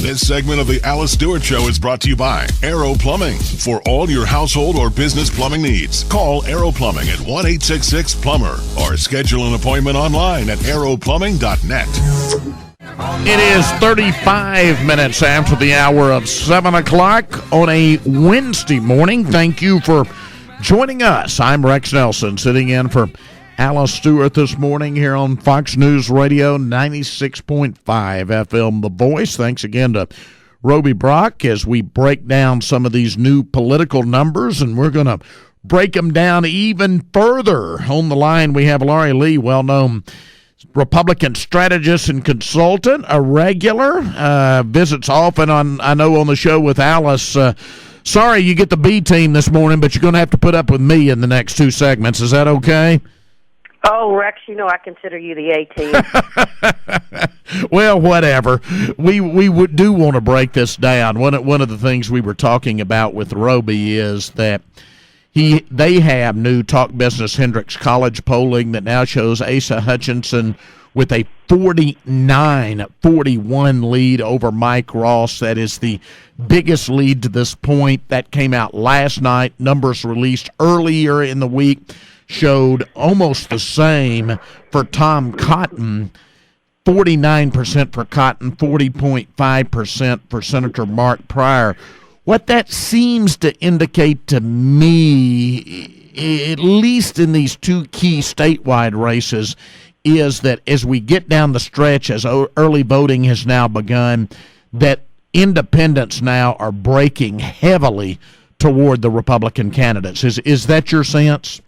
This segment of the Alice Stewart Show is brought to you by Aero Plumbing. For all your household or business plumbing needs, call Aero Plumbing at 1-866-PLUMBER or schedule an appointment online at aeroplumbing.net. It is 35 minutes after the hour of 7 o'clock on a Wednesday morning. Thank you for joining us. I'm Rex Nelson, sitting in for Alice Stewart this morning here on Fox News Radio 96.5 FM, The Voice. Thanks again to Roby Brock as we break down some of these new political numbers, and we're going to break them down even further. On the line, we have Laurie Lee, well-known Republican strategist and consultant, a regular, visits often on the show with Alice. Sorry you get the B team this morning, but you're going to have to put up with me in the next two segments. Is that okay? Oh, Rex, I consider you the A-team. Well, whatever. We do want to break this down. One of the things we were talking about with Roby is that they have new Talk Business Hendricks College polling that now shows Asa Hutchinson with a 49-41 lead over Mike Ross. That is the biggest lead to this point. That came out last night. Numbers released earlier in the week showed almost the same for Tom Cotton, 49% for Cotton, 40.5% for Senator Mark Pryor. What that seems to indicate to me, at least in these two key statewide races, is that as we get down the stretch, as early voting has now begun, that independents now are breaking heavily toward the Republican candidates. Is that your sense?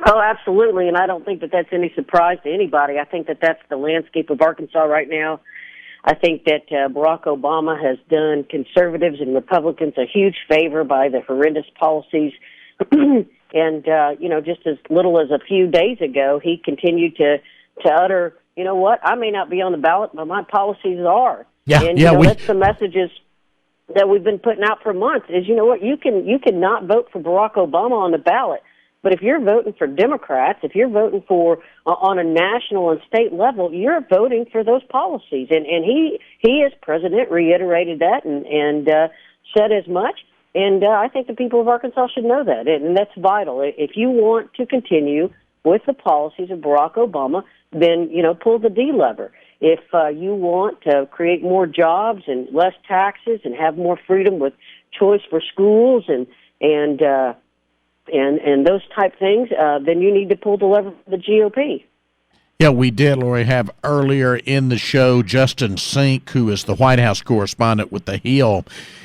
Oh, absolutely, and I don't think that that's any surprise to anybody. I think that that's the landscape of Arkansas right now. I think that Barack Obama has done conservatives and Republicans a huge favor by the horrendous policies. And, just as little as a few days ago, he continued to utter, you know what, I may not be on the ballot, but my policies are. That's the messages that we've been putting out for months is, you know what, you can not vote for Barack Obama on the ballot. But if you're voting for Democrats, if you're voting for on a national and state level, you're voting for those policies. And he as president reiterated that and said as much. And I think the people of Arkansas should know that. And that's vital. If you want to continue with the policies of Barack Obama, then, pull the D lever. If you want to create more jobs and less taxes and have more freedom with choice for schools and those type things, then you need to pull the lever for the GOP. Yeah, we did, Laurie, have earlier in the show Justin Sink, who is the White House correspondent with The Hill,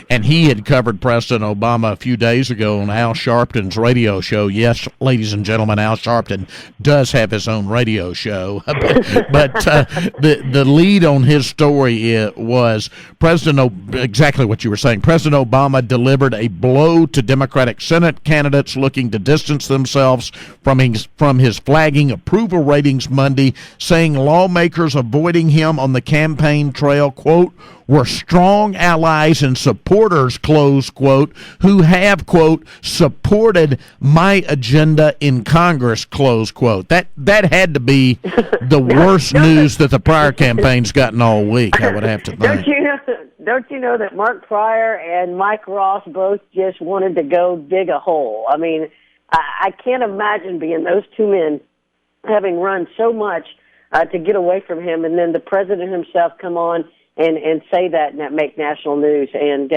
and he had covered President Obama a few days ago on Al Sharpton's radio show. Yes, ladies and gentlemen, Al Sharpton does have his own radio show. but the lead on his story was exactly what you were saying. President Obama delivered a blow to Democratic Senate candidates looking to distance themselves from his flagging approval ratings Monday, saying lawmakers avoiding him on the campaign trail, quote, were strong allies and supporters, close quote, who have, quote, supported my agenda in Congress, close quote. That had to be the worst news that the Pryor campaign's gotten all week, I would have to think. Don't you know that Mark Pryor and Mike Ross both just wanted to go dig a hole? I mean, I can't imagine being those two men having run so much to get away from him, and then the president himself come on and say that and that make national news. And,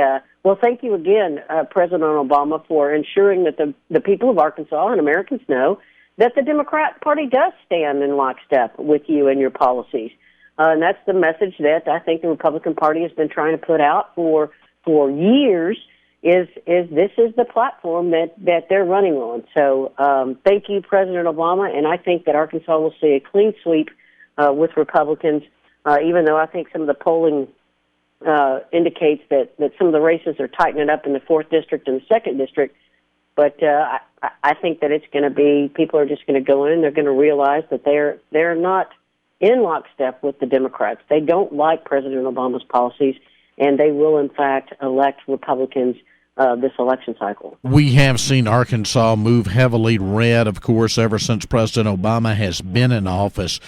thank you again, President Obama, for ensuring that the people of Arkansas and Americans know that the Democrat Party does stand in lockstep with you and your policies. And that's the message that I think the Republican Party has been trying to put out for years, is this is the platform that they're running on. So thank you, President Obama, and I think that Arkansas will see a clean sweep with Republicans, even though I think some of the polling indicates that some of the races are tightening up in the 4th District and the 2nd District. But I think that it's going to be, people are just going to go in and they're going to realize that they're not in lockstep with the Democrats. They don't like President Obama's policies, and they will, in fact, elect Republicans this election cycle. We have seen Arkansas move heavily red, of course, ever since President Obama has been in office.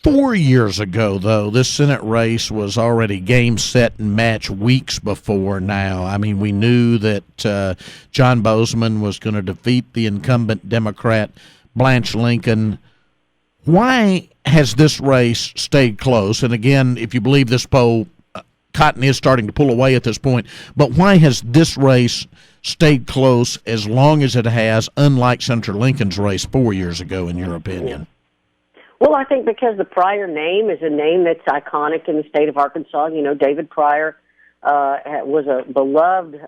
4 years ago, though, this Senate race was already game, set, and match weeks before now. I mean, we knew that John Bozeman was going to defeat the incumbent Democrat, Blanche Lincoln. Why has this race stayed close? And again, if you believe this poll, Cotton is starting to pull away at this point. But why has this race stayed close as long as it has, unlike Senator Lincoln's race 4 years ago, in your opinion? Well, I think because the Pryor name is a name that's iconic in the state of Arkansas. You know, David Pryor was a beloved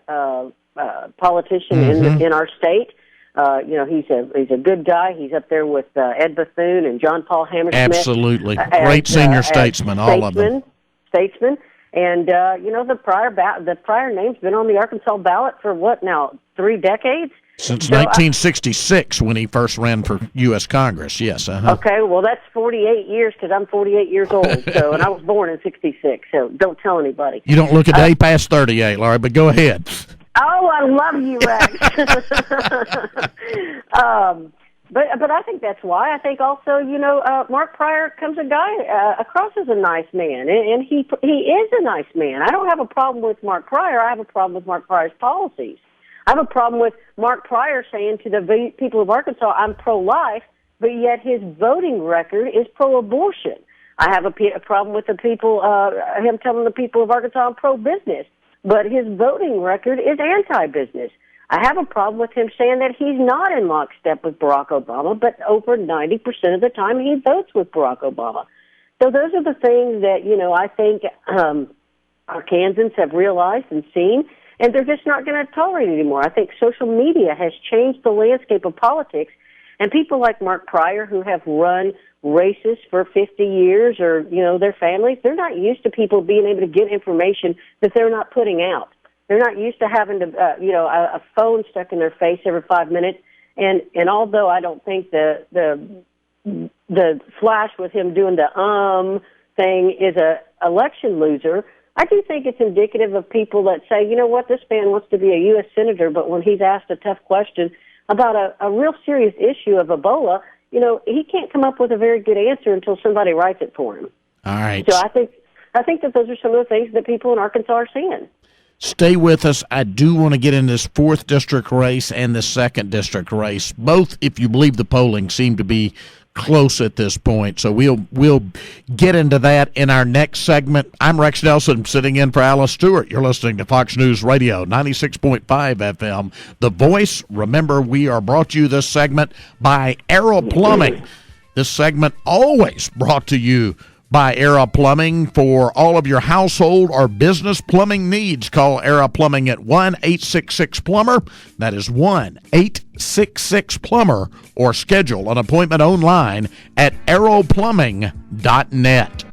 politician in our state. You know, he's a good guy. He's up there with Ed Bethune and John Paul Hammersmith. Absolutely. Great senior statesmen, all of them. Statesmen. And, you know, the Pryor name's been on the Arkansas ballot for what now, 3 decades? Since 1966, when he first ran for U.S. Congress, yes. Okay, well, that's 48 years because I'm 48 years old, and I was born in 66, so don't tell anybody. You don't look a day past 38, Laurie, but go ahead. Oh, I love you, Rex. But I think that's why. I think also, you know, Mark Pryor comes across as a nice man, and he is a nice man. I don't have a problem with Mark Pryor. I have a problem with Mark Pryor's policies. I have a problem with Mark Pryor saying to the people of Arkansas, I'm pro-life, but yet his voting record is pro-abortion. I have a problem with him telling the people of Arkansas I'm pro-business, but his voting record is anti-business. I have a problem with him saying that he's not in lockstep with Barack Obama, but over 90% of the time he votes with Barack Obama. So those are the things that, you know, I think Arkansans have realized and seen, and they're just not going to tolerate it anymore. I think social media has changed the landscape of politics, and people like Mark Pryor, who have run races for 50 years, or, you know, their families, they're not used to people being able to get information that they're not putting out. They're not used to having to, a phone stuck in their face every 5 minutes. And although I don't think the flash with him doing the thing is a election loser, I do think it's indicative of people that say, you know what, this man wants to be a U.S. senator, but when he's asked a tough question about a real serious issue of Ebola, you know, he can't come up with a very good answer until somebody writes it for him. All right. So I think that those are some of the things that people in Arkansas are seeing. Stay with us. I do want to get in this 4th district race and the 2nd district race. Both, if you believe the polling, seem to be close at this point. So we'll get into that in our next segment. I'm Rex Nelson, sitting in for Alice Stewart. You're listening to Fox News Radio, 96.5 FM. The Voice. Remember, we are brought to you this segment by Arrow Plumbing. This segment always brought to you by Era Plumbing. For all of your household or business plumbing needs, call Era Plumbing at 1-866-PLUMBER. That is 1-866-PLUMBER, or schedule an appointment online at arrowplumbing.net.